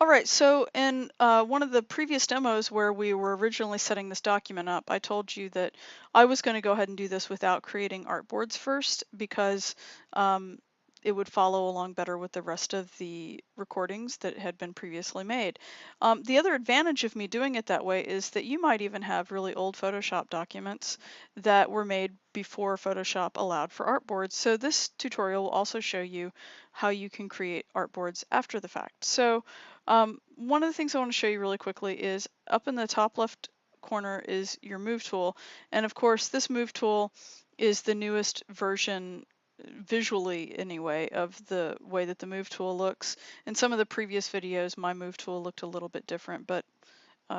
All right, so in one of the previous demos where we were originally setting this document up, I told you that I was going to go ahead and do this without creating artboards first because it would follow along better with the rest of the recordings that had been previously made. The other advantage of me doing it that way is that you might even have really old Photoshop documents that were made before Photoshop allowed for artboards. So this tutorial will also show you how you can create artboards after the fact. So one of the things I want to show you really quickly is up in the top left corner is your move tool. And of course, this move tool is the newest version visually anyway of the way that the move tool looks. In some of the previous videos, my move tool looked a little bit different, but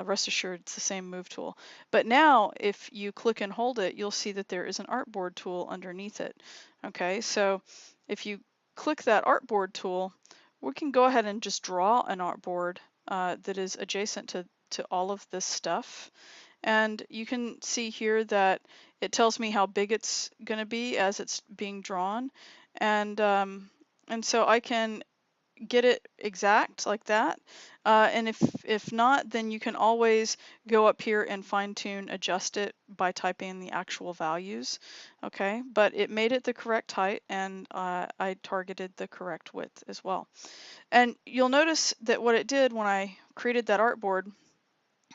rest assured it's the same move tool. But now if you click and hold it, you'll see that there is an artboard tool underneath it. Okay, so if you click that artboard tool, we can go ahead and just draw an artboard that is adjacent to all of this stuff. And you can see here that it tells me how big it's going to be as it's being drawn. And so I can get it exact like that. And if not, then you can always go up here and fine tune, adjust it by typing in the actual values. Okay, but it made it the correct height, and I targeted the correct width as well. And you'll notice that what it did when I created that artboard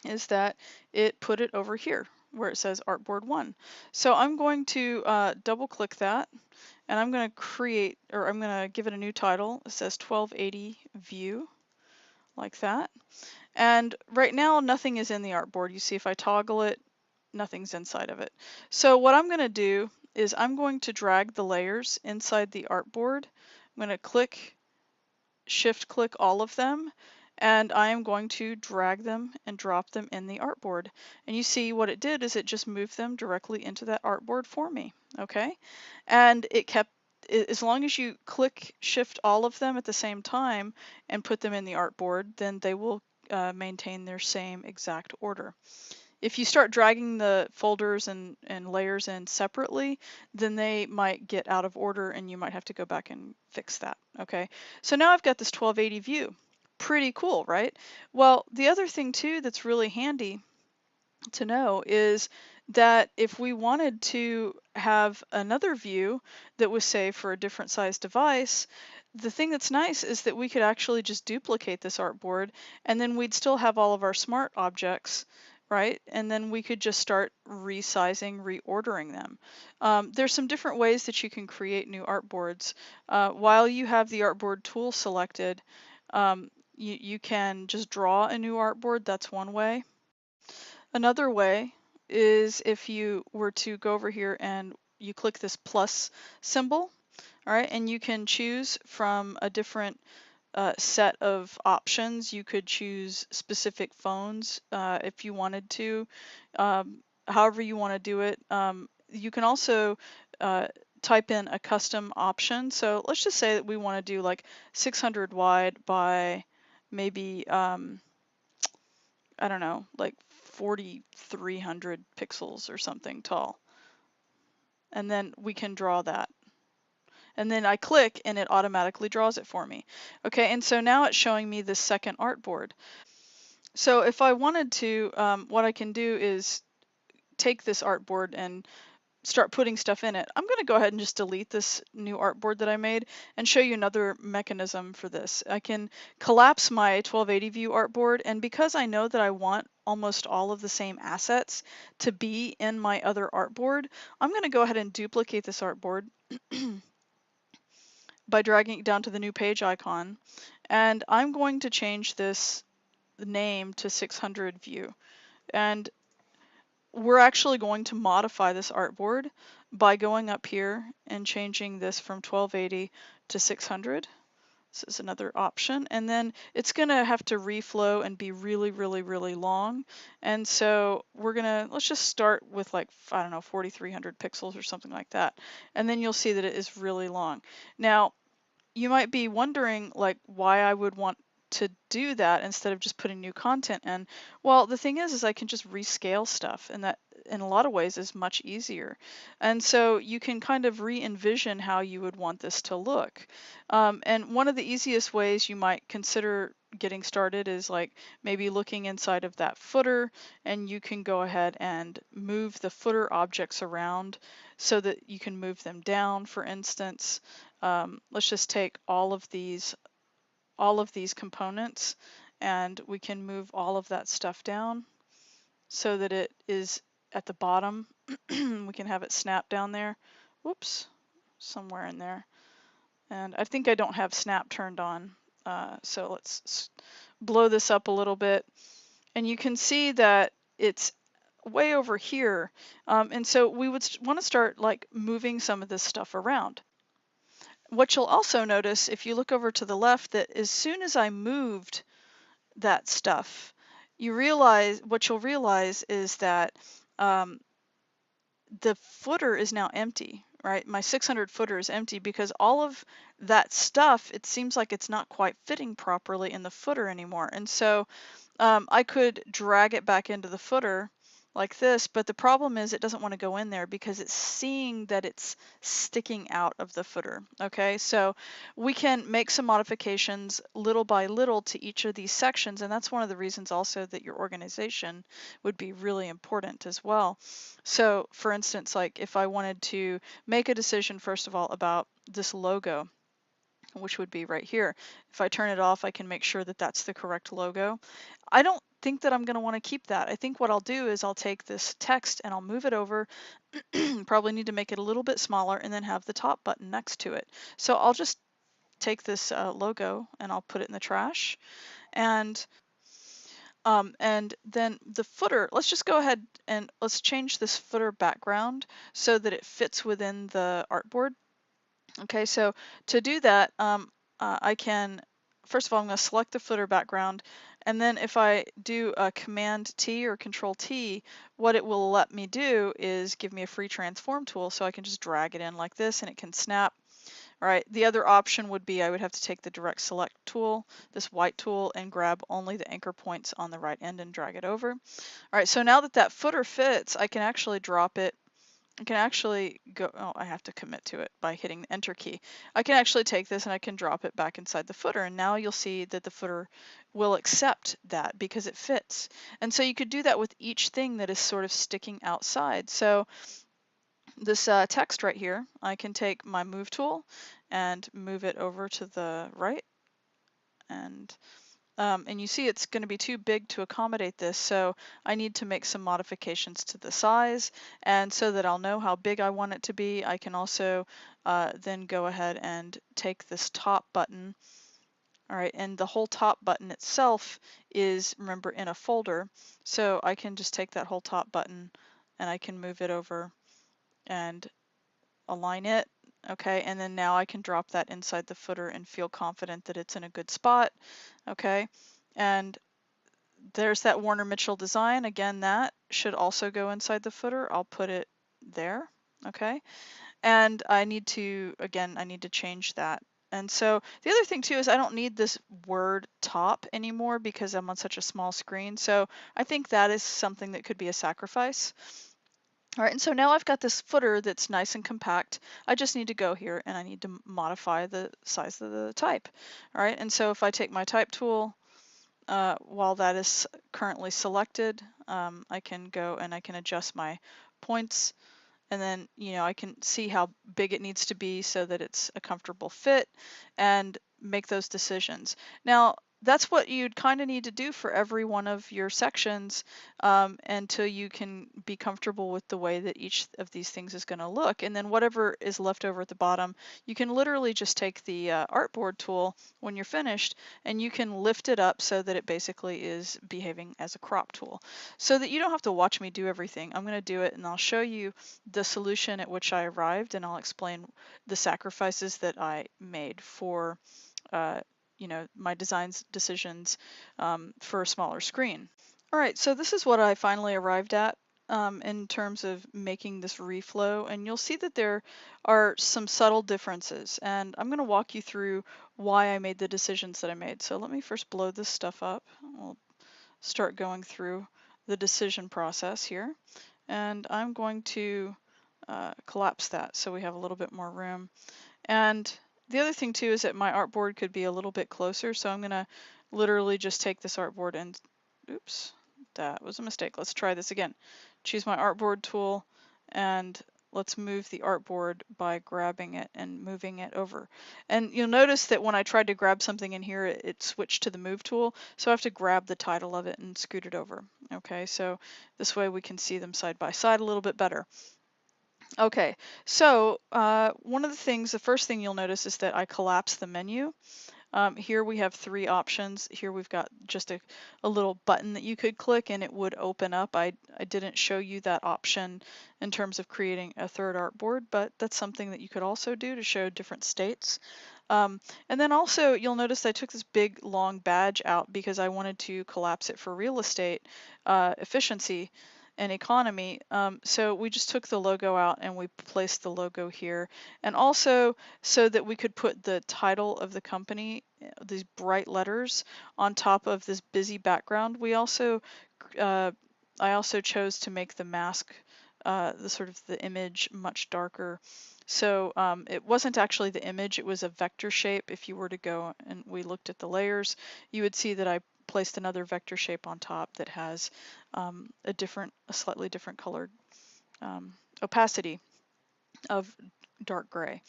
is that it put it over here where it says Artboard 1. So I'm going to double click that, and I'm going to create, or I'm going to give it a new title. It says 1280 view, like that. And right now nothing is in the artboard. You see if I toggle it, nothing's inside of it. So what I'm going to do is I'm going to drag the layers inside the artboard. I'm going to shift click all of them, and I am going to drag them and drop them in the artboard. And you see what it did is it just moved them directly into that artboard for me. Okay, and it kept, as long as you click shift all of them at the same time and put them in the artboard, then they will maintain their same exact order. If you start dragging the folders and layers in separately, then they might get out of order and you might have to go back and fix that. Okay, so now I've got this 1280 view. Pretty cool, right? Well, the other thing too that's really handy to know is that if we wanted to have another view that was, say, for a different size device, the thing that's nice is that we could actually just duplicate this artboard, and then we'd still have all of our smart objects, right? And then we could just start resizing, reordering them. There's some different ways that you can create new artboards. While you have the artboard tool selected, you can just draw a new artboard. That's one way. Another way is if you were to go over here and you click this plus symbol, all right, and you can choose from a different set of options. You could choose specific phones if you wanted to, however you want to do it. You can also type in a custom option. So let's just say that we want to do like 600 wide by maybe, I don't know, like 4,300 pixels or something tall. And then we can draw that. And then I click and it automatically draws it for me. Okay, and so now it's showing me the second artboard. So if I wanted to, what I can do is take this artboard and start putting stuff in it. I'm going to go ahead and just delete this new artboard that I made and show you another mechanism for this. I can collapse my 1280 view artboard, and because I know that I want almost all of the same assets to be in my other artboard, I'm going to go ahead and duplicate this artboard by dragging it down to the new page icon, and I'm going to change this name to 600 view. And we're actually going to modify this artboard by going up here and changing this from 1280 to 600. This is another option, and then it's going to have to reflow and be really, really, really long. And so we're gonna, let's just start with like, I don't know, 4,300 pixels or something like that. And then you'll see that it is really long. Now, you might be wondering like why I would want to do that instead of just putting new content in. Well, the thing is I can just rescale stuff, and that in a lot of ways is much easier. And so you can kind of re-envision how you would want this to look. And one of the easiest ways you might consider getting started is like maybe looking inside of that footer, and you can go ahead and move the footer objects around so that you can move them down. For instance, let's just take all of these components, and we can move all of that stuff down so that it is at the bottom. We can have it snap down there. Whoops, somewhere in there. And I think I don't have snap turned on. So let's blow this up a little bit. And you can see that it's way over here. And so we would want to start like moving some of this stuff around. What you'll also notice if you look over to the left, that as soon as I moved that stuff, you'll realize is that the footer is now empty, right? My 600 footer is empty because all of that stuff, it seems like it's not quite fitting properly in the footer anymore. And so I could drag it back into the footer like this, but the problem is it doesn't want to go in there because it's seeing that it's sticking out of the footer. Okay, so we can make some modifications little by little to each of these sections, and that's one of the reasons also that your organization would be really important as well. So for instance, like if I wanted to make a decision first of all about this logo, which would be right here. If I turn it off, I can make sure that that's the correct logo. I don't think that I'm going to want to keep that. I think what I'll do is I'll take this text and I'll move it over. Probably need to make it a little bit smaller and then have the top button next to it. So I'll just take this logo and I'll put it in the trash. And then the footer, let's just go ahead and let's change this footer background so that it fits within the artboard. Okay, so to do that, I can, first of all, I'm going to select the footer background, and then if I do a Command T or Control T, what it will let me do is give me a free transform tool, so I can just drag it in like this and it can snap. All right, the other option would be I would have to take the direct select tool, this white tool, and grab only the anchor points on the right end and drag it over. All right, so now that that footer fits, I can actually drop it. I can actually go, oh, I have to commit to it by hitting the enter key. I can actually take this and I can drop it back inside the footer, and now you'll see that the footer will accept that because it fits. And so you could do that with each thing that is sort of sticking outside. So this text right here, I can take my move tool and move it over to the right, and you see it's going to be too big to accommodate this, so I need to make some modifications to the size, and so that I'll know how big I want it to be, I can also then go ahead and take this top button. All right, and the whole top button itself is, remember, in a folder, so I can just take that whole top button and I can move it over and align it. Okay, and then now I can drop that inside the footer and feel confident that it's in a good spot. Okay, and there's that Warner Mitchell design. Again, that should also go inside the footer. I'll put it there. Okay, and I need to, again, I need to change that. And so the other thing too is I don't need this word top anymore because I'm on such a small screen. So I think that is something that could be a sacrifice. All right, and so now I've got this footer that's nice and compact. I just need to go here and I need to modify the size of the type. All right, and so if I take my type tool, while that is currently selected, I can go and I can adjust my points, and then I can see how big it needs to be so that it's a comfortable fit and make those decisions. Now, that's what you'd kind of need to do for every one of your sections until you can be comfortable with the way that each of these things is going to look. And then whatever is left over at the bottom, you can literally just take the Artboard tool when you're finished and you can lift it up so that it basically is behaving as a crop tool. So that you don't have to watch me do everything. I'm going to do it and I'll show you the solution at which I arrived, and I'll explain the sacrifices that I made for my designs decisions for a smaller screen. All right, so this is what I finally arrived at in terms of making this reflow, and you'll see that there are some subtle differences, and I'm going to walk you through why I made the decisions that I made. So let me first blow this stuff up. We'll start going through the decision process here, and I'm going to collapse that so we have a little bit more room. And the other thing too is that my artboard could be a little bit closer, so I'm going to literally just take this artboard and, oops, that was a mistake. Let's try this again. Choose my artboard tool and let's move the artboard by grabbing it and moving it over. And you'll notice that when I tried to grab something in here, it switched to the move tool. So I have to grab the title of it and scoot it over. Okay, so this way we can see them side by side a little bit better. Okay, so one of the things, the first thing you'll notice is that I collapsed the menu. Here we have three options. Here we've got just a little button that you could click and it would open up. I didn't show you that option in terms of creating a third artboard, but that's something that you could also do to show different states. And then also you'll notice I took this big long badge out because I wanted to collapse it for real estate efficiency and economy. So we just took the logo out and we placed the logo here. And also so that we could put the title of the company, these bright letters, on top of this busy background. We also, I also chose to make the mask, the sort of the image much darker. So it wasn't actually the image, it was a vector shape. If you were to go and we looked at the layers, you would see that I placed another vector shape on top that has a slightly different colored opacity of dark gray.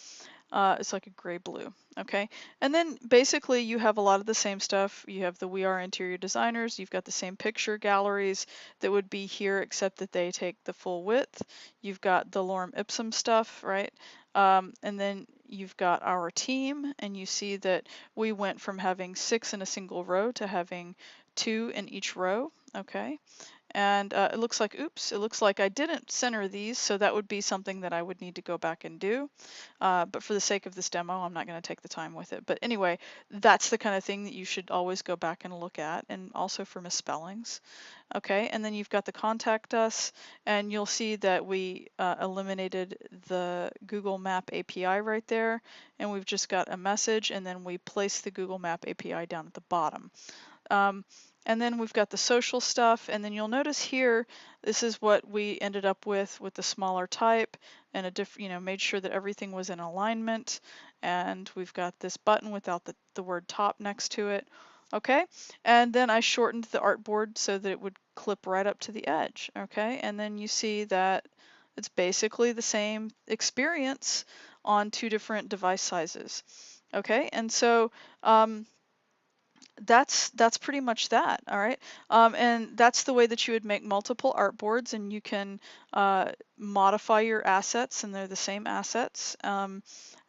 It's like a gray blue, okay? And then basically you have a lot of the same stuff. You have the We Are Interior Designers. You've got the same picture galleries that would be here, except that they take the full width. You've got the lorem ipsum stuff, right? And then you've got our team, and you see that we went from having 6 in a single row to having 2 in each row, okay? And it looks like, oops, it looks like I didn't center these, so that would be something that I would need to go back and do. But for the sake of this demo, I'm not going to take the time with it. But anyway, that's the kind of thing that you should always go back and look at, and also for misspellings. Okay, and then you've got the contact us, and you'll see that we eliminated the Google Map API right there, and we've just got a message, and then we place the Google Map API down at the bottom. And then we've got the social stuff, and then you'll notice here, this is what we ended up with the smaller type, and a different, made sure that everything was in alignment, and we've got this button without the word top next to it. Okay, and then I shortened the artboard so that it would clip right up to the edge. Okay, and then you see that it's basically the same experience on 2 different device sizes. Okay, and so that's pretty much that. All right, and that's the way that you would make multiple artboards, and you can modify your assets, and they're the same assets.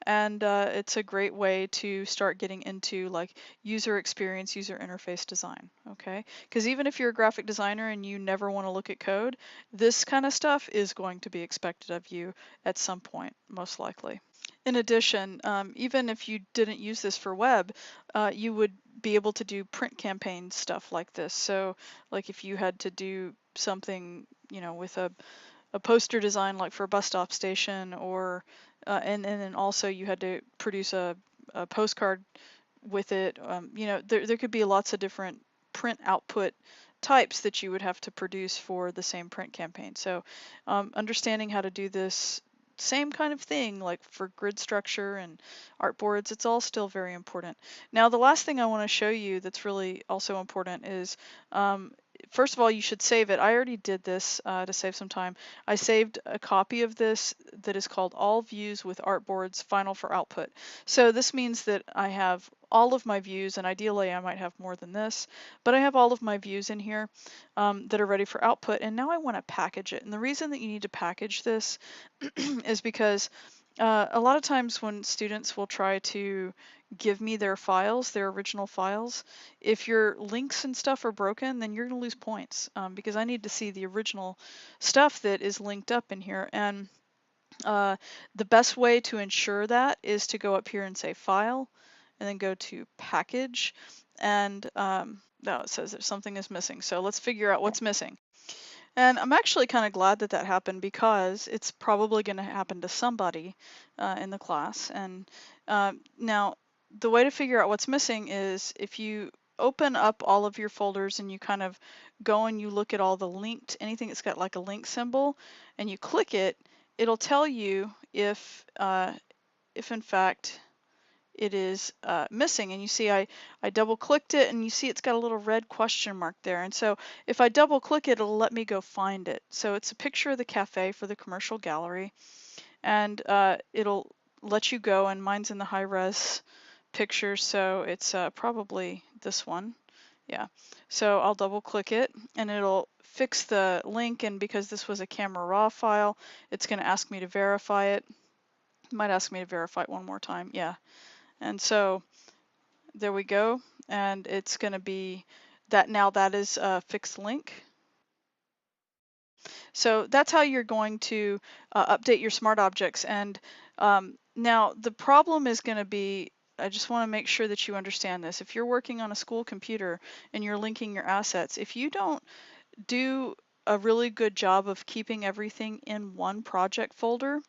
And it's a great way to start getting into like user experience, user interface design. Okay, because even if you're a graphic designer and you never want to look at code, this kind of stuff is going to be expected of you at some point, most likely. In addition, even if you didn't use this for web, you would be able to do print campaign stuff like this. So like if you had to do something, with a poster design like for a bus stop station, or and then also you had to produce a postcard with it, there could be lots of different print output types that you would have to produce for the same print campaign. So understanding how to do this same kind of thing, like for grid structure and artboards, it's all still very important. Now, the last thing I want to show you that's really also important is, first of all, you should save it. I already did this to save some time. I saved a copy of this that is called All Views with Artboards Final for Output. So this means that I have all of my views, and ideally I might have more than this, but I have all of my views in here that are ready for output, and now I want to package it. And the reason that you need to package this is because a lot of times when students will try to give me their files, their original files, if your links and stuff are broken, then you're going to lose points because I need to see the original stuff that is linked up in here. And the best way to ensure that is to go up here and say File, and then go to Package, and no, it says that something is missing. So let's figure out what's missing. And I'm actually kind of glad that that happened, because it's probably going to happen to somebody in the class. And now the way to figure out what's missing is if you open up all of your folders and you kind of go and you look at all the linked, anything that's got like a link symbol, and you click it, it'll tell you if in fact it is missing. And you see I double clicked it, and you see it's got a little red question mark there. And so if I double click it, it'll let me go find it. So it's a picture of the cafe for the commercial gallery, and it'll let you go, and mine's in the high res picture, so it's probably this one. Yeah, so I'll double click it and it'll fix the link, and because this was a camera raw file, it's going to ask me to verify it. It might ask me to verify it one more time. Yeah, and so there we go, and it's going to be that now that is a fixed link. So that's how you're going to update your smart objects. And now the problem is going to be, I just want to make sure that you understand this. If you're working on a school computer and you're linking your assets, if you don't do a really good job of keeping everything in one project folder,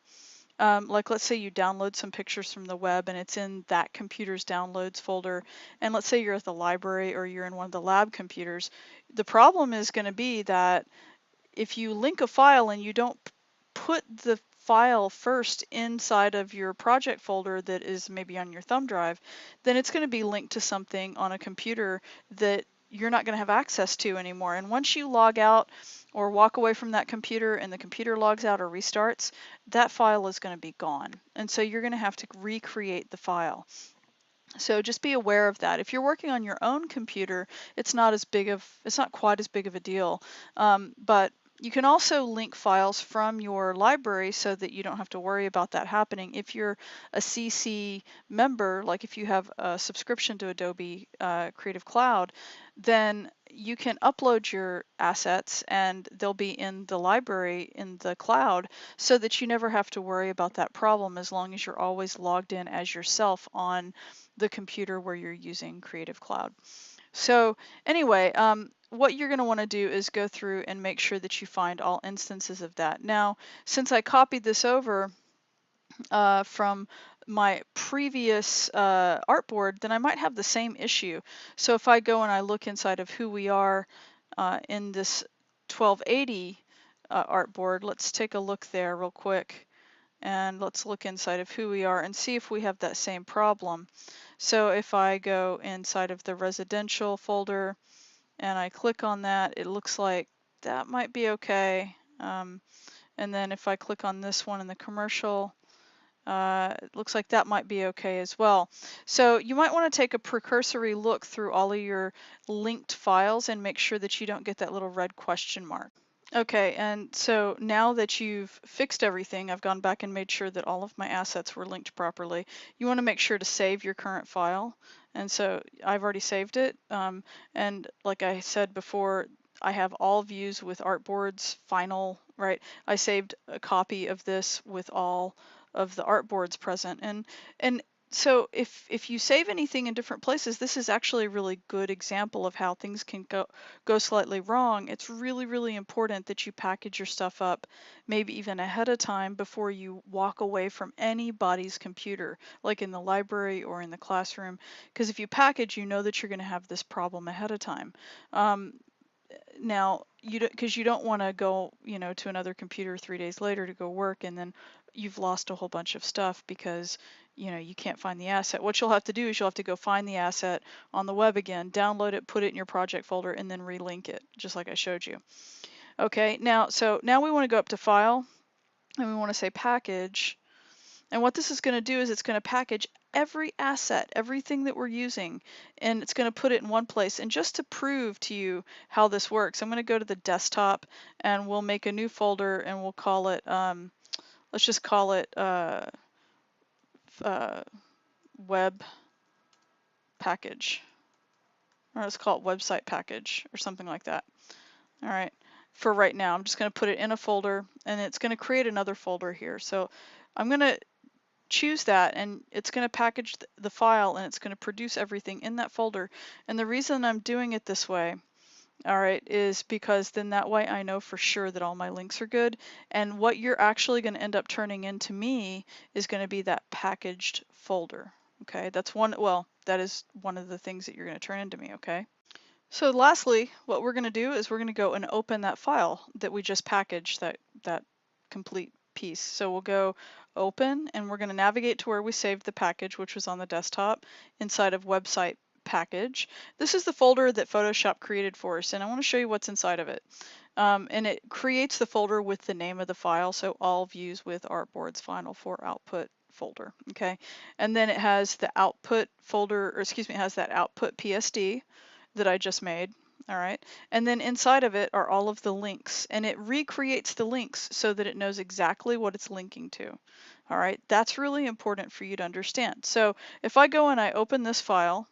like let's say you download some pictures from the web and it's in that computer's downloads folder, and let's say you're at the library or you're in one of the lab computers, the problem is going to be that if you link a file and you don't put the file first inside of your project folder that is maybe on your thumb drive, then it's going to be linked to something on a computer that you're not going to have access to anymore. And once you log out or walk away from that computer and the computer logs out or restarts, that file is going to be gone. And so you're going to have to recreate the file. So just be aware of that. If you're working on your own computer, it's not quite as big of a deal. But you can also link files from your library so that you don't have to worry about that happening. If you're a CC member, like if you have a subscription to Adobe Creative Cloud, then you can upload your assets and they'll be in the library in the cloud, so that you never have to worry about that problem, as long as you're always logged in as yourself on the computer where you're using Creative Cloud. So anyway, what you're going to want to do is go through and make sure that you find all instances of that. Now, since I copied this over from my previous artboard, then I might have the same issue. So if I go and I look inside of who we are in this 1280 artboard, let's take a look there real quick. And let's look inside of who we are and see if we have that same problem. So if I go inside of the residential folder and I click on that, it looks like that might be okay. And then if I click on this one in the commercial, it looks like that might be okay as well. So you might want to take a precursory look through all of your linked files and make sure that you don't get that little red question mark. Okay, and so now that you've fixed everything, I've gone back and made sure that all of my assets were linked properly. You want to make sure to save your current file. And so I've already saved it. And like I said before, I have all views with Artboards final, right? I saved a copy of this with all of the Artboards present. And so if you save anything in different places, this is actually a really good example of how things can go slightly wrong. It's really, really important that you package your stuff up maybe even ahead of time before you walk away from anybody's computer, like in the library or in the classroom. Because if you package, you know that you're going to have this problem ahead of time. Now, because you don't want to go, to another computer 3 days later to go work, and then you've lost a whole bunch of stuff because you can't find the asset. What you'll have to do is you'll have to go find the asset on the web again, download it, put it in your project folder, and then relink it, just like I showed you. Okay, now we want to go up to File, and we want to say Package. And what this is going to do is it's going to package every asset, everything that we're using, and it's going to put it in one place. And just to prove to you how this works, I'm going to go to the desktop and we'll make a new folder and we'll call it, let's just call it web package, or let's call it website package or something like that. All right, for right now, I'm just going to put it in a folder, and it's going to create another folder here. So I'm going to choose that, and it's going to package the file, and it's going to produce everything in that folder. And the reason I'm doing it this way, all right, is because then that way I know for sure that all my links are good. And what you're actually going to end up turning into me is going to be that packaged folder. Okay, that's one, well, that is one of the things that you're going to turn into me, okay? So lastly, what we're going to do is we're going to go and open that file that we just packaged, that complete piece. So we'll go open, and we're going to navigate to where we saved the package, which was on the desktop inside of website package. This is the folder that Photoshop created for us, and I want to show you what's inside of it. And it creates the folder with the name of the file, so all views with Artboards Final 4 output folder, okay? And then it has the output folder, or excuse me, it has that output PSD that I just made, all right? And then inside of it are all of the links, and it recreates the links so that it knows exactly what it's linking to, all right? That's really important for you to understand. So if I go and I open this file,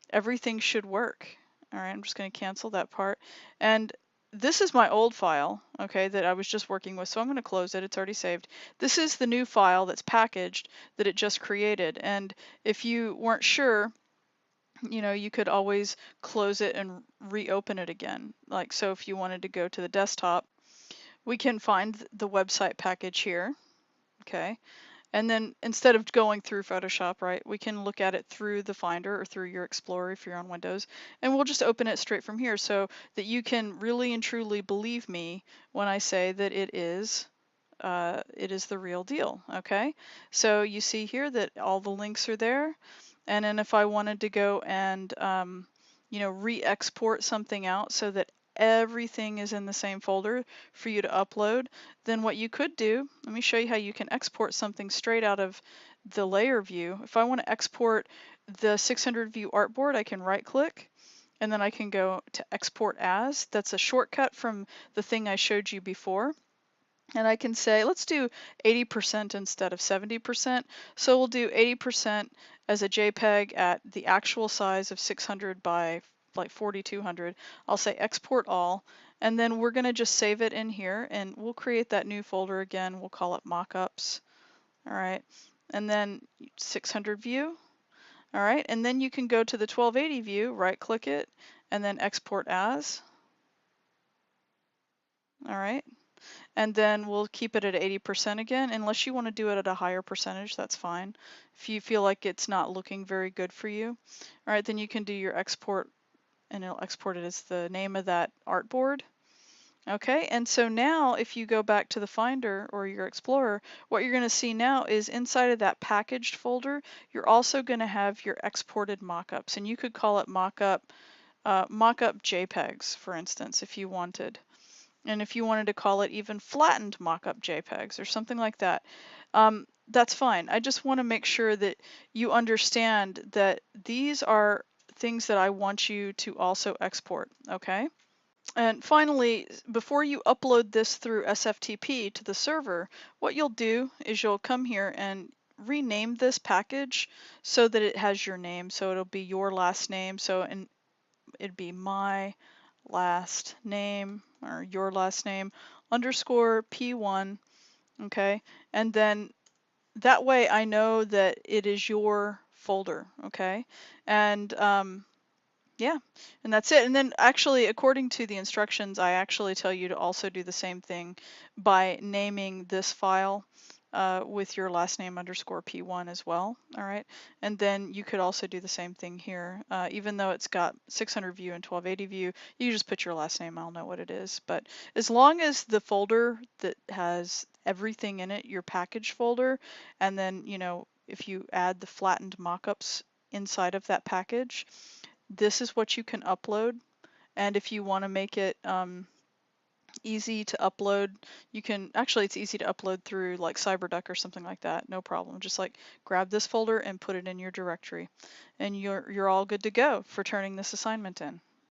everything should work. All right, I'm just going to cancel that part. And this is my old file, okay, that I was just working with, so I'm going to close it. It's already saved. This is the new file that's packaged that it just created. And if you weren't sure, you know, you could always close it and reopen it again. Like, so if you wanted to go to the desktop, we can find the website package here, okay? And then instead of going through Photoshop, right, we can look at it through the Finder or through your Explorer if you're on Windows, and we'll just open it straight from here so that you can really and truly believe me when I say that it is the real deal, okay? So you see here that all the links are there, and then if I wanted to go and you know, re-export something out so that everything is in the same folder for you to upload, then what you could do, let me show you how you can export something straight out of the layer view. If I want to export the 600 view artboard, I can right click and then I can go to export as. That's a shortcut from the thing I showed you before. And I can say, let's do 80% instead of 70%. So we'll do 80% as a JPEG at the actual size of 600 by like 4200. I'll say export all, and then we're going to just save it in here, and we'll create that new folder again. We'll call it Mockups. All right, and then 600 view. All right, and then you can go to the 1280 view, right click it, and then export as. All right. And then we'll keep it at 80% again, unless you want to do it at a higher percentage, that's fine. If you feel like it's not looking very good for you. All right, then you can do your export, and it'll export it as the name of that artboard. Okay, and so now if you go back to the Finder or your Explorer, what you're going to see now is inside of that packaged folder, you're also going to have your exported mockups, and you could call it mockup JPEGs, for instance, if you wanted. And if you wanted to call it even flattened mockup JPEGs or something like that, that's fine. I just want to make sure that you understand that these are things that I want you to also export, okay? And finally, before you upload this through SFTP to the server, what you'll do is you'll come here and rename this package so that it has your name. So it'll be your last name. So and it'd be my last name or your last name underscore P1, okay? And then that way I know that it is your folder, okay? And yeah, and that's it. And then actually, according to the instructions, I actually tell you to also do the same thing by naming this file with your last name underscore P1 as well. All right. And then you could also do the same thing here. Even though it's got 600 view and 1280 view, you just put your last name. I'll know what it is. But as long as the folder that has everything in it, your package folder, and then, you know, if you add the flattened mockups inside of that package, this is what you can upload. And if you want to make it easy to upload, you can actually, it's easy to upload through like CyberDuck or something like that, no problem. Just like grab this folder and put it in your directory, and you're all good to go for turning this assignment in.